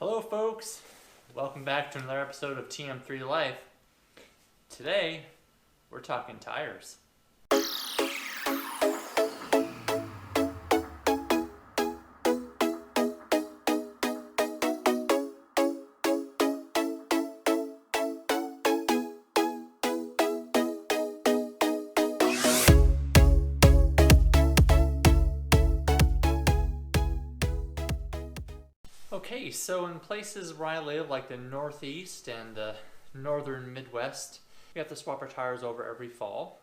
Hello folks, welcome back to another episode of TM3 Life. Today, we're talking tires. Okay, so in places where I live, like the Northeast and the Northern Midwest, we have to swap our tires over every fall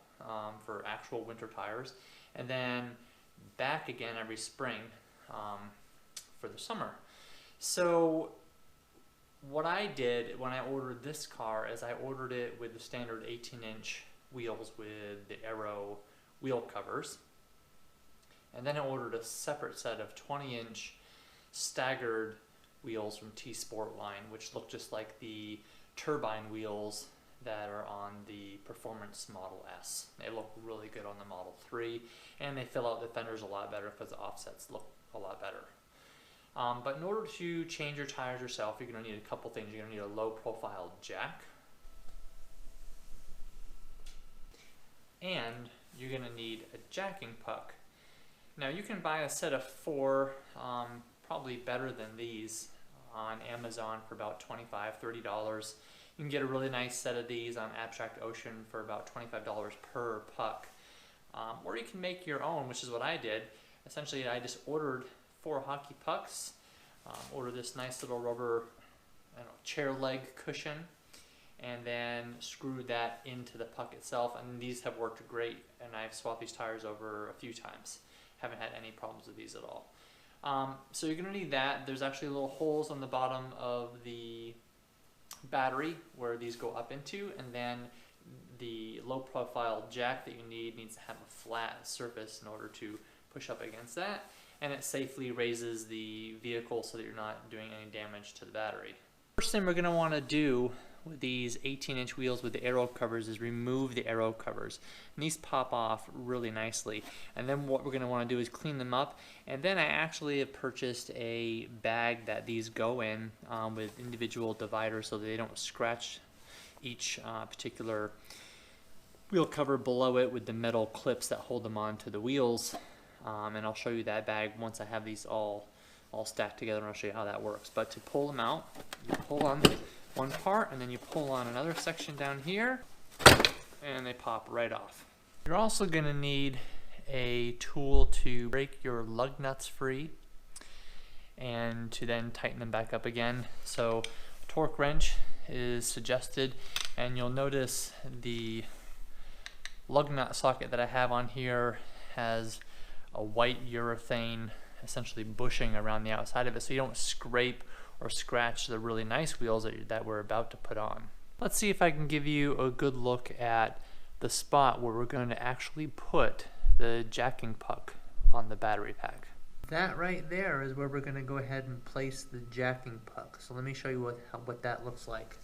for actual winter tires, and then back again every spring for the summer. So what I did when I ordered this car is I ordered it with the standard 18-inch wheels with the Aero wheel covers, and then I ordered a separate set of 20-inch staggered wheels from T-Sport line, which look just like the turbine wheels that are on the Performance Model S. They look really good on the Model 3, and they fill out the fenders a lot better because the offsets look a lot better. But in order to change your tires yourself, you're going to need a couple things. You're going to need a low-profile jack, and you're going to need a jacking puck. Now you can buy a set of 4, probably better than these, on Amazon for about $25–30. You can get a really nice set of these on Abstract Ocean for about $25 per puck. Or you can make your own, which is what I did. Essentially, I just ordered 4 hockey pucks, ordered this nice little rubber chair leg cushion, and then screwed that into the puck itself. And these have worked great, and I've swapped these tires over a few times. Haven't had any problems with these at all. So you're going to need that. There's actually little holes on the bottom of the battery where these go up into, and then the low profile jack that you need needs to have a flat surface in order to push up against that, and it safely raises the vehicle so that you're not doing any damage to the battery. First thing we're going to want to do with these 18-inch wheels with the Aero covers is remove the Aero covers, and these pop off really nicely. And then what we're going to want to do is clean them up, and then I actually have purchased a bag that these go in with individual dividers so that they don't scratch each particular wheel cover below it with the metal clips that hold them onto the wheels. And I'll show you that bag once I have these all stacked together, and I'll show you how that works. But to pull them out, you pull on one part, and then you pull on another section down here, and they pop right off. You're also going to need a tool to break your lug nuts free and to then tighten them back up again. So a torque wrench is suggested, and you'll notice the lug nut socket that I have on here has a white urethane essentially bushing around the outside of it, so you don't scrape or scratch the really nice wheels that we're about to put on. Let's see if I can give you a good look at the spot where we're going to actually put the jacking puck on the battery pack. That right there is where we're going to go ahead and place the jacking puck. So let me show you what that looks like.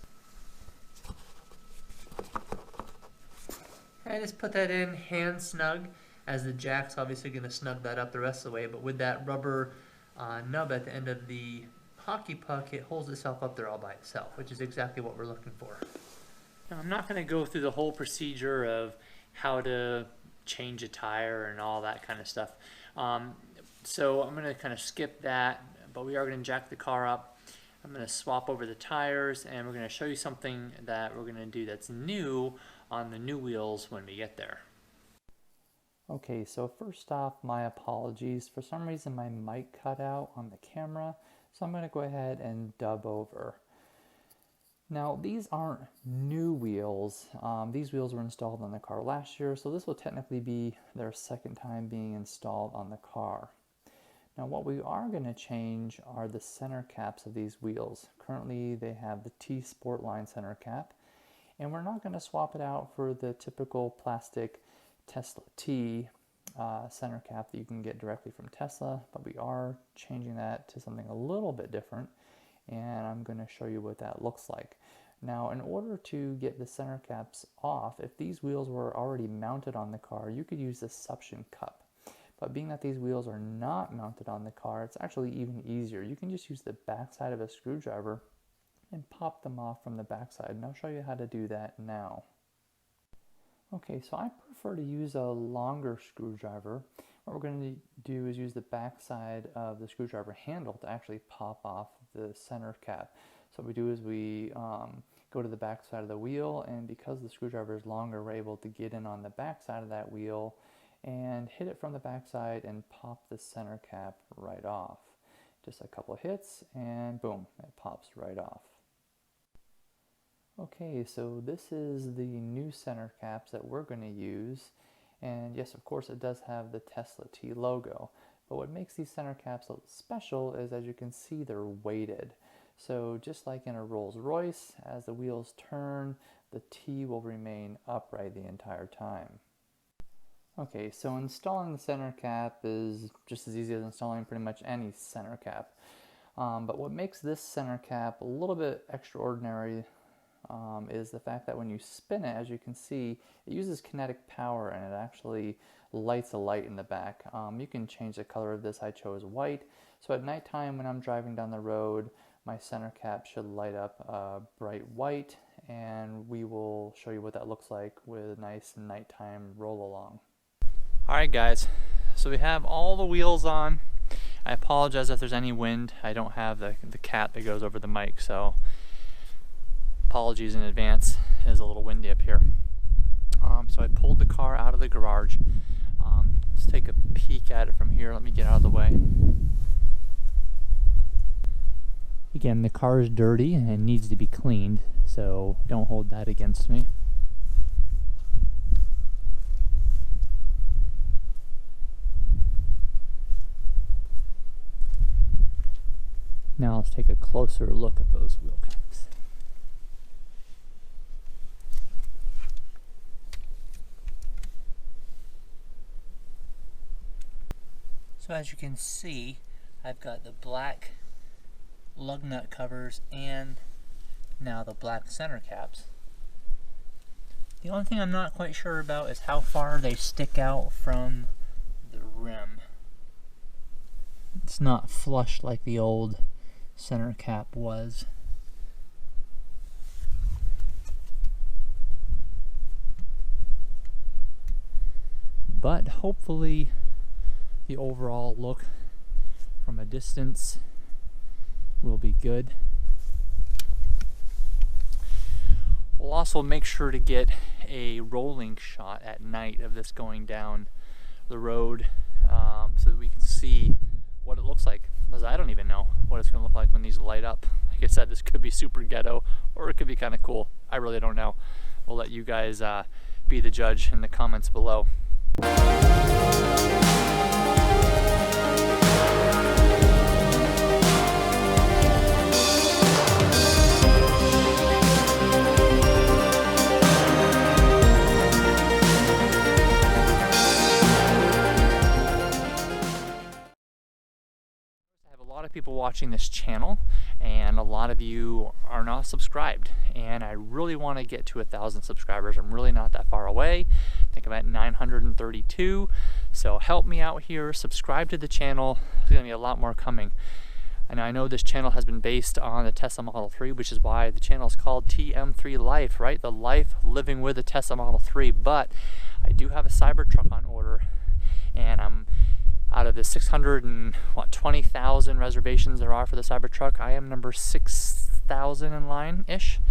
I just put that in hand snug, as the jack's obviously going to snug that up the rest of the way, but with that rubber nub at the end of the hockey puck, it holds itself up there all by itself, which is exactly what we're looking for. Now, I'm not going to go through the whole procedure of how to change a tire and all that kind of stuff. So I'm going to kind of skip that, but we are going to jack the car up. I'm going to swap over the tires, and we're going to show you something that we're going to do that's new on the new wheels when we get there. Okay, so first off, my apologies. For some reason my mic cut out on the camera, so I'm going to go ahead and dub over. Now, these aren't new wheels. These wheels were installed on the car last year, so this will technically be their second time being installed on the car. Now, what we are going to change are the center caps of these wheels. Currently, they have the T-Sport line center cap, and we're not going to swap it out for the typical plastic Tesla T center cap that you can get directly from Tesla, but we are changing that to something a little bit different, and I'm going to show you what that looks like. Now, in order to get the center caps off, if these wheels were already mounted on the car, you could use the suction cup. But being that these wheels are not mounted on the car, it's actually even easier. You can just use the backside of a screwdriver and pop them off from the backside, and I'll show you how to do that now. Okay, so I prefer to use a longer screwdriver. What we're going to do is use the backside of the screwdriver handle to actually pop off the center cap. So what we do is we go to the back side of the wheel, and because the screwdriver is longer, we're able to get in on the back side of that wheel and hit it from the back side and pop the center cap right off. Just a couple of hits and boom, it pops right off. Okay, so this is the new center caps that we're going to use, and yes, of course it does have the Tesla T logo, but what makes these center caps special is, as you can see, they're weighted. So just like in a Rolls-Royce, as the wheels turn, the T will remain upright the entire time. Okay, so installing the center cap is just as easy as installing pretty much any center cap, but what makes this center cap a little bit extraordinary is the fact that when you spin it, as you can see, it uses kinetic power and it actually lights a light in the back. You can change the color of this. I chose white, so at nighttime when I'm driving down the road, my center cap should light up bright white, and we will show you what that looks like with a nice nighttime roll along. Alright guys, so we have all the wheels on. I apologize if there's any wind. I don't have the cap that goes over the mic, so apologies in advance. It is a little windy up here. So I pulled the car out of the garage. Let's take a peek at it from here. Let me get out of the way. Again, the car is dirty and needs to be cleaned, so don't hold that against me. Now let's take a closer look at those wheel caps. So as you can see, I've got the black lug nut covers and now the black center caps. The only thing I'm not quite sure about is how far they stick out from the rim. It's not flush like the old center cap was. But hopefully the overall look from a distance will be good. We'll also make sure to get a rolling shot at night of this going down the road so that we can see what it looks like, because I don't even know what it's going to look like when these light up. Like I said, this could be super ghetto or it could be kind of cool. I really don't know. We'll let you guys be the judge in the comments below. People watching this channel, and a lot of you are not subscribed, and I really want to get to 1,000 subscribers. I'm really not that far away. I think I'm at 932, so help me out here. Subscribe to the channel. There's gonna be a lot more coming, and I know this channel has been based on the Tesla Model 3, which is why the channel is called TM3 Life, right? The life living with a Tesla Model 3. But I do have a Cybertruck on order, and I'm out of the 620,000 reservations there are for the Cybertruck, I am number 6,000 in line-ish,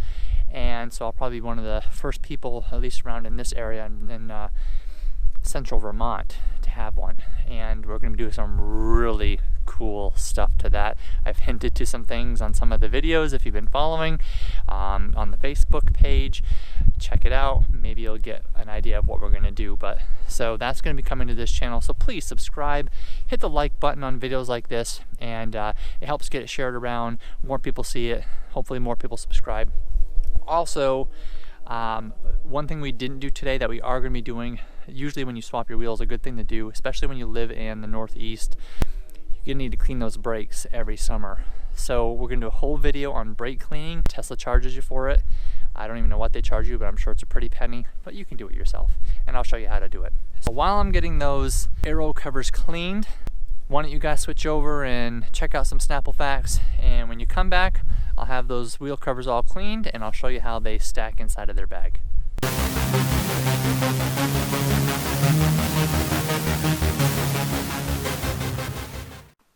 and so I'll probably be one of the first people, at least around in this area in central Vermont, to have one. And we're going to be doing some really cool stuff to that. I've hinted to some things on some of the videos if you've been following on the Facebook page. Check it out. Maybe you'll get an idea of what we're going to do. But so that's going to be coming to this channel, so please subscribe, hit the like button on videos like this, and it helps get it shared around. More people see it, hopefully more people subscribe. Also, one thing we didn't do today that we are going to be doing, usually when you swap your wheels, a good thing to do, especially when you live in the Northeast, you're going to need to clean those brakes every summer. So we're going to do a whole video on brake cleaning. Tesla charges you for it. I don't even know what they charge you, but I'm sure it's a pretty penny, but you can do it yourself. and I'll show you how to do it. So while I'm getting those Aero covers cleaned, why don't you guys switch over and check out some Snapple Facts, and when you come back, I'll have those wheel covers all cleaned and I'll show you how they stack inside of their bag.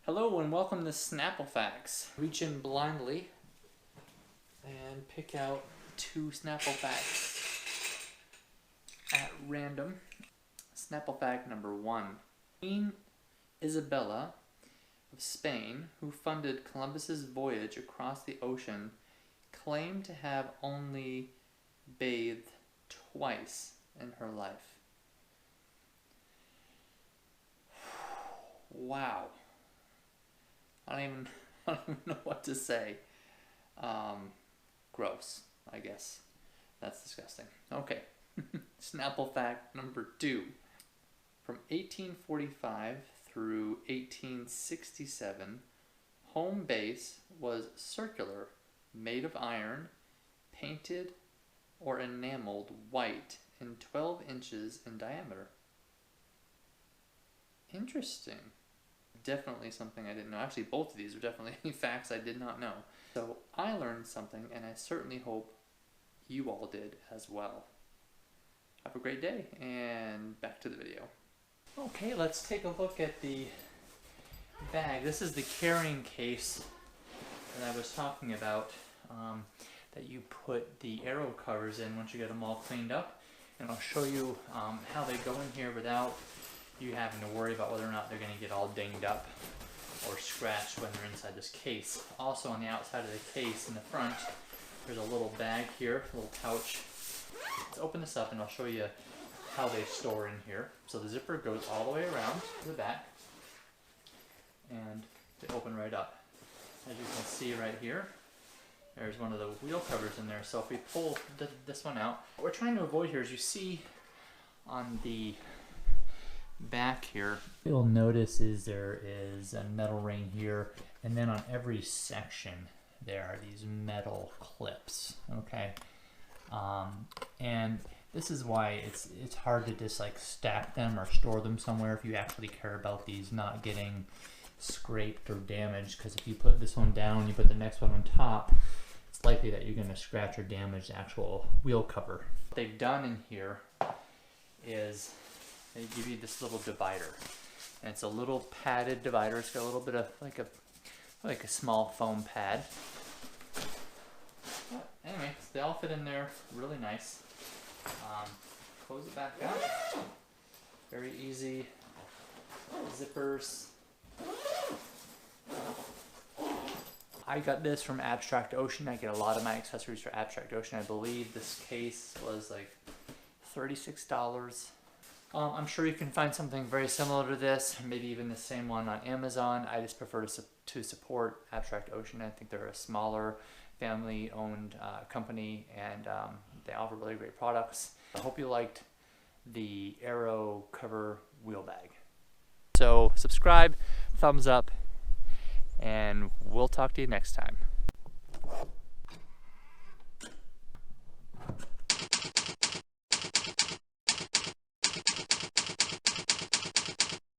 Hello and welcome to Snapple Facts. Reach in blindly and pick out 2 Snapple Facts at random. Snapple Fact number 1. Queen Isabella of Spain, who funded Columbus's voyage across the ocean, claimed to have only bathed twice in her life. Wow. I don't even know what to say. Gross, I guess. That's disgusting. Okay. Snapple fact number 2. From 1845 through 1867, home base was circular, made of iron, painted or enameled white and 12 inches in diameter. Interesting. Definitely something I didn't know. Actually, both of these are definitely facts I did not know. So I learned something, and I certainly hope you all did as well. Have a great day, and back to the video. Okay, let's take a look at the bag. This is the carrying case that I was talking about, that you put the Aero covers in once you get them all cleaned up. And I'll show you how they go in here without you having to worry about whether or not they're going to get all dinged up or scratched when they're inside this case. Also on the outside of the case in the front, there's a little bag here, a little pouch. Let's open this up and I'll show you how they store in here. So the zipper goes all the way around to the back and they open right up. As you can see right here, there's one of the wheel covers in there. So if we pull this one out, what we're trying to avoid here is, you see on the back here, you'll notice there is a metal ring here, and then on every section there are these metal clips. Okay, and this is why it's hard to just like stack them or store them somewhere if you actually care about these not getting scraped or damaged, because if you put this one down, you put the next one on top, it's likely that you're going to scratch or damage the actual wheel cover. What they've done in here is they give you this little divider, and it's a little padded divider. It's got a little bit of like a small foam pad. But anyway, so they all fit in there really nice. Close it back up. Very easy. Zippers. I got this from Abstract Ocean. I get a lot of my accessories for Abstract Ocean. I believe this case was like $36. I'm sure you can find something very similar to this, maybe even the same one on Amazon. I just prefer to support Abstract Ocean. I think they're a smaller, family-owned company, and they offer really great products. I hope you liked the Aero cover wheel bag. So subscribe, thumbs up, and we'll talk to you next time.